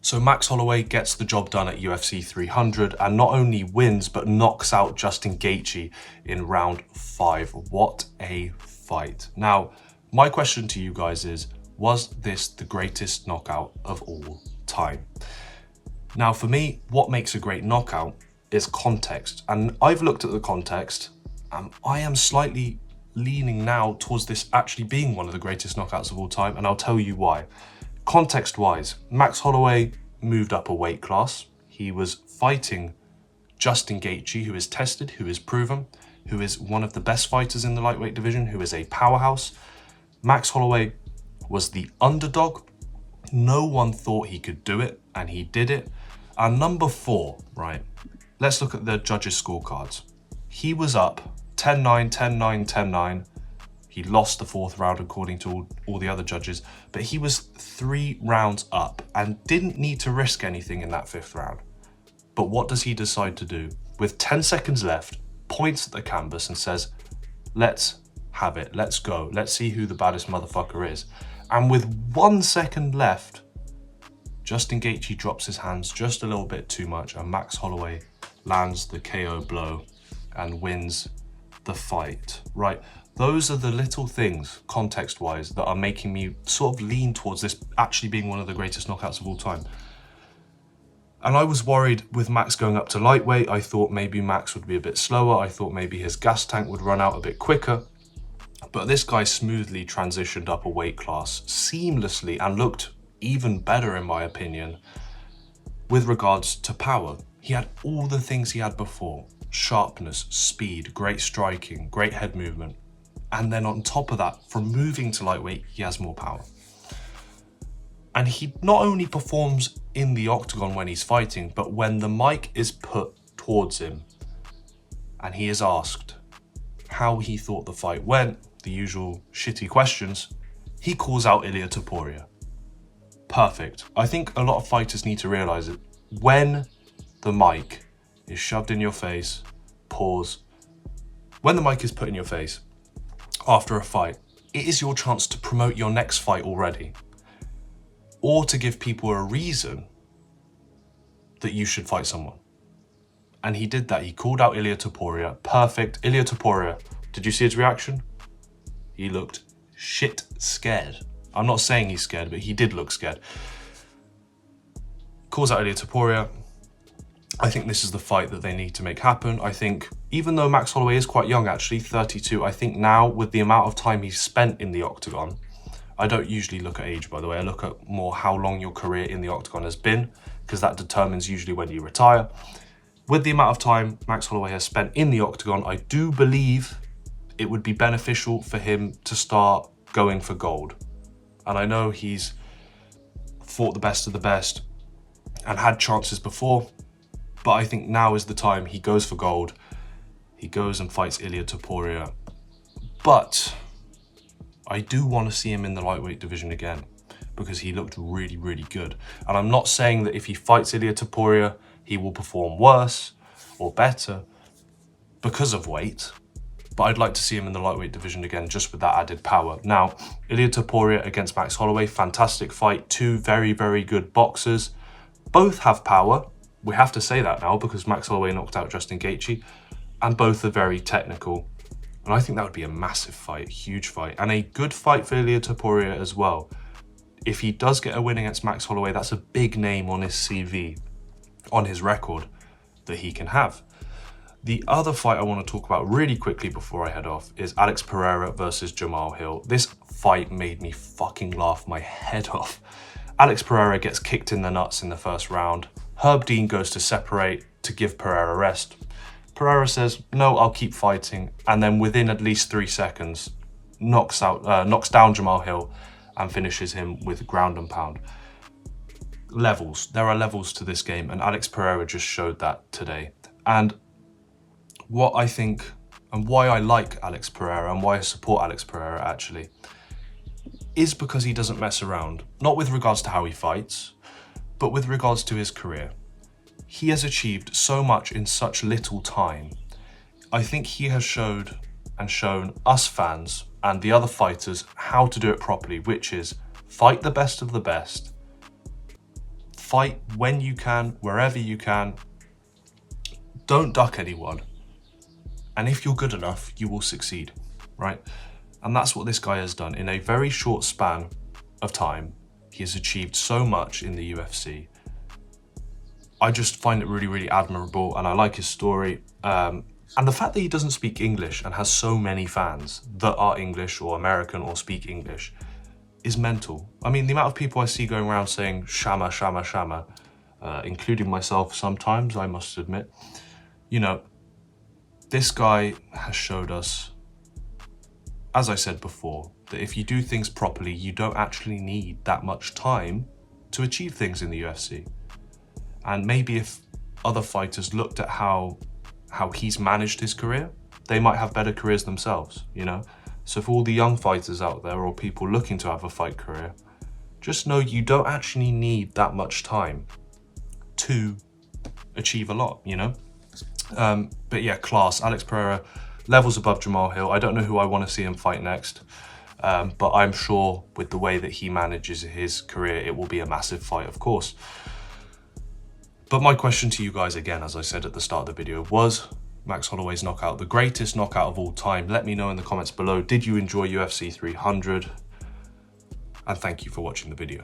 So Max Holloway gets the job done at UFC 300 and not only wins, but knocks out Justin Gaethje in round 5. What a fight. Now, my question to you guys is, was this the greatest knockout of all time? Now, for me, what makes a great knockout is context. And I've looked at the context, and I am slightly leaning now towards this actually being one of the greatest knockouts of all time, and I'll tell you why. Context-wise, Max Holloway moved up a weight class. He was fighting Justin Gaethje, who is tested, who is proven, who is one of the best fighters in the lightweight division, who is a powerhouse. Max Holloway was the underdog. No one thought he could do it, and he did it. And number 4, right? Let's look at the judges' scorecards. He was up 10-9, 10-9, 10-9. He lost the 4th round according to all the other judges, but he was 3 rounds up and didn't need to risk anything in that 5th round. But what does he decide to do? With 10 seconds left, points at the canvas and says, let's have it, let's go, let's see who the baddest motherfucker is. And with 1 second left, Justin Gaethje drops his hands just a little bit too much and Max Holloway lands the KO blow and wins the fight, right? Those are the little things, context-wise, that are making me sort of lean towards this actually being one of the greatest knockouts of all time. And I was worried with Max going up to lightweight. I thought maybe Max would be a bit slower. I thought maybe his gas tank would run out a bit quicker. But this guy smoothly transitioned up a weight class seamlessly and looked even better, in my opinion, with regards to power. He had all the things he had before. Sharpness, speed, great striking, great head movement. And then on top of that, from moving to lightweight, he has more power. And he not only performs in the octagon when he's fighting, but when the mic is put towards him and he is asked how he thought the fight went, the usual shitty questions, he calls out Ilia Topuria. Perfect. I think a lot of fighters need to realize it. When the mic is shoved in your face, pause. When the mic is put in your face after a fight, it is your chance to promote your next fight already, or to give people a reason that you should fight someone. And he did that. He called out Ilia Topuria. Perfect. Ilia Topuria, did you see his reaction? He looked shit scared. I'm not saying he's scared, but he did look scared. Calls out Ilia Topuria. I think this is the fight that they need to make happen. I think, even though Max Holloway is quite young actually, 32, I think now with the amount of time he's spent in the octagon, I don't usually look at age, by the way. I look at more how long your career in the octagon has been, because that determines usually when you retire. With the amount of time Max Holloway has spent in the octagon, I do believe it would be beneficial for him to start going for gold. And I know he's fought the best of the best and had chances before, but I think now is the time he goes for gold. He goes and fights Ilia Topuria. But I do want to see him in the lightweight division again, because he looked really, really good. And I'm not saying that if he fights Ilia Topuria, he will perform worse or better because of weight, but I'd like to see him in the lightweight division again, just with that added power. Now, Ilia Topuria against Max Holloway, fantastic fight. 2 very, very good boxers. Both have power. We have to say that now, because Max Holloway knocked out Justin Gaethje, and both are very technical. And I think that would be a massive fight, huge fight, and a good fight for Ilia Topuria as well. If he does get a win against Max Holloway, that's a big name on his CV, on his record, that he can have. The other fight I want to talk about really quickly before I head off is Alex Pereira versus Jamal Hill. This fight made me fucking laugh my head off. Alex Pereira gets kicked in the nuts in the first round. Herb Dean goes to separate to give Pereira rest. Pereira says, no, I'll keep fighting. And then within at least 3 seconds, knocks down Jamal Hill and finishes him with ground and pound. Levels. There are levels to this game, and Alex Pereira just showed that today. And what I think, and why I like Alex Pereira, and why I support Alex Pereira actually, is because he doesn't mess around. Not with regards to how he fights, but with regards to his career. He has achieved so much in such little time. I think he has showed and shown us fans and the other fighters how to do it properly, which is fight the best of the best, fight when you can, wherever you can. Don't duck anyone. And if you're good enough, you will succeed, right? And that's what this guy has done. In a very short span of time, he has achieved so much in the UFC. I just find it really, really admirable, and I like his story. And the fact that he doesn't speak English and has so many fans that are English or American or speak English is mental. I mean, the amount of people I see going around saying shama, shama, shama, including myself sometimes, I must admit. You know, this guy has showed us, as I said before, that if you do things properly, you don't actually need that much time to achieve things in the UFC. And maybe if other fighters looked at how he's managed his career, they might have better careers themselves, you know? So for all the young fighters out there or people looking to have a fight career, just know you don't actually need that much time to achieve a lot, you know? But yeah, class. Alex Pereira, levels above Jamal Hill. I don't know who I want to see him fight next, but I'm sure with the way that he manages his career, it will be a massive fight, of course. But my question to you guys, again, as I said at the start of the video, was Max Holloway's knockout the greatest knockout of all time? Let me know in the comments below. Did you enjoy UFC 300? And thank you for watching the video.